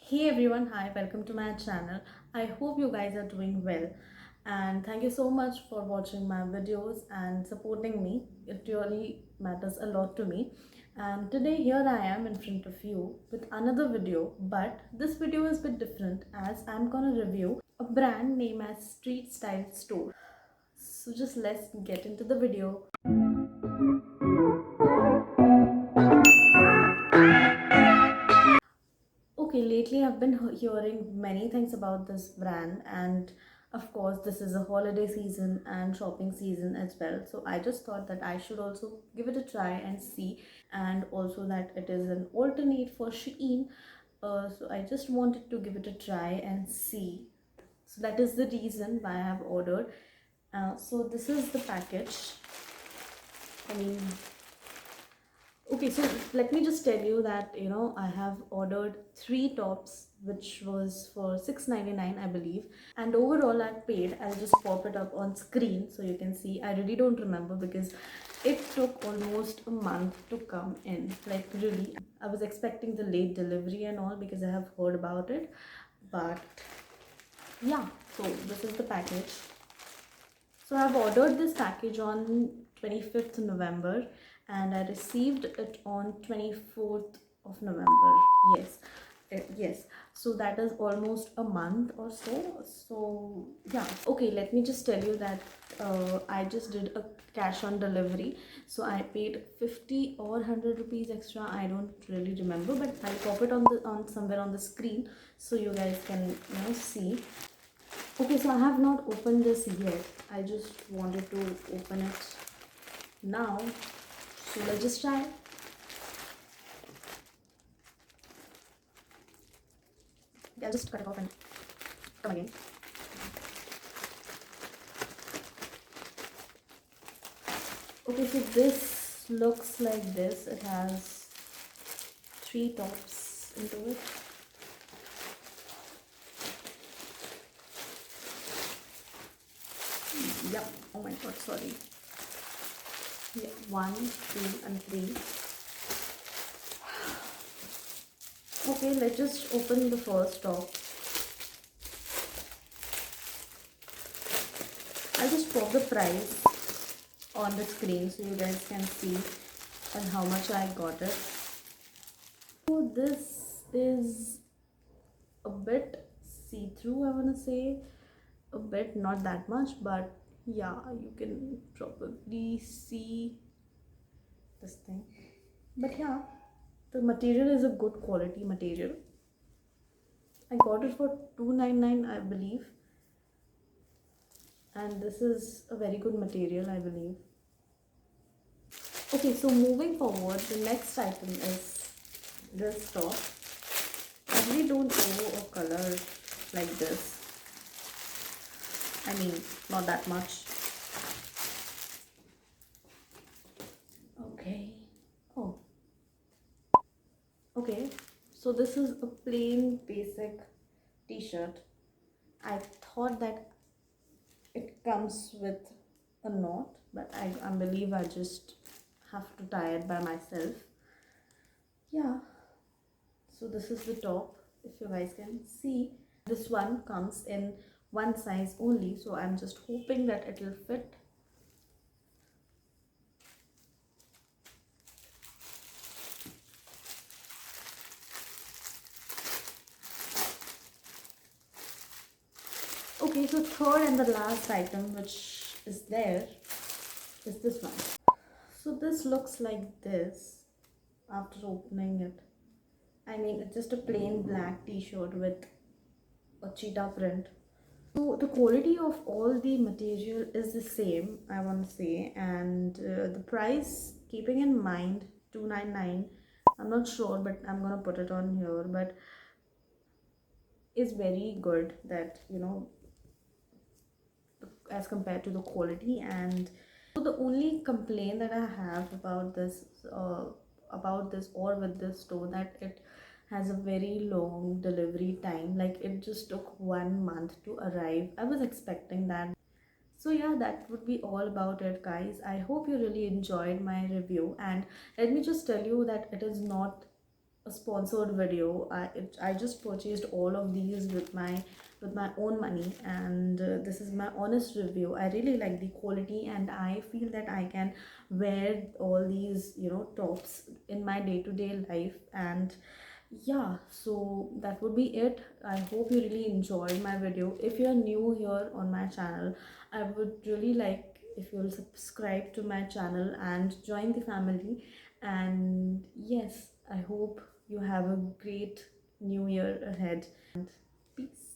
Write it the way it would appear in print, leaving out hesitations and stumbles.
Hey everyone, hi, welcome to my channel. I hope you guys are doing well, and thank you so much for watching my videos and supporting me. It really matters a lot to me. And today here I am in front of you with another video, but this video is a bit different as I'm gonna review a brand named as Street Style Store. So just let's get into the video. Okay, lately I've been hearing many things about this brand, and of course, this is a holiday season and shopping season as well. So I just thought that I should also give it a try and see, and also that it is an alternate for Shein. So I just wanted to give it a try and see. So that is the reason why I have ordered. So this is the package. I mean, okay, so let me just tell you that I have ordered three tops, which was for 6.99, I believe, and overall I paid. I'll just pop it up on screen so you can see. I really don't remember because it took almost a month to come in. Like really, I was expecting the late delivery and all because I have heard about it, but yeah. So this is the package. So I've ordered this package on 25th November and I received it on 24th of November. Yes. Yes, so that is almost a month or so yeah. Okay, let me just tell you that I just did a cash on delivery, so I paid 50 or 100 rupees extra. I don't really remember, but I'll pop it on somewhere on the screen so you guys can see. Okay, so I have not opened this yet. I just wanted to open it now. So let's just try. I'll just cut it off and come again. Okay, so this looks like this. It has three tops into it. Yep. Oh my god, sorry. Yeah, 1, 2, and 3. Okay, let's just open the first top. I'll just pop the price on the screen so you guys can see and how much I got it. So this is a bit see-through, I want to say. A bit, not that much, but yeah, you can probably see this thing. But yeah, the material is a good quality material. I got it for 299, I believe, and this is a very good material, I believe. Okay, so moving forward, the next item is this top. I really don't know a color like this. I mean, not that much. Okay. Oh. Okay. So this is a plain basic t-shirt. I thought that it comes with a knot, but I believe I just have to tie it by myself. Yeah. So this is the top, if you guys can see. This one comes in one size only, so I'm just hoping that it will fit. Okay, so third and the last item which is there is this one. So this looks like this after opening it. I mean, it's just a plain black t-shirt with a cheetah print. So the quality of all the material is the same, I want to say, and the price, keeping in mind 299, I'm not sure, but I'm gonna put it on here, but is very good, that as compared to the quality. And so the only complaint that I have about this or with this store, that it has a very long delivery time. Like it just took 1 month to arrive. I was expecting that. So yeah, that would be all about it, guys. I hope you really enjoyed my review, and let me just tell you that it is not a sponsored video. I just purchased all of these with my own money, and this is my honest review. I really like the quality, and I feel that I can wear all these, you know, tops in my day-to-day life. And yeah, so that would be it. I hope you really enjoyed my video. If you're new here on my channel, I would really like if you'll subscribe to my channel and join the family. And yes, I hope you have a great new year ahead. Peace.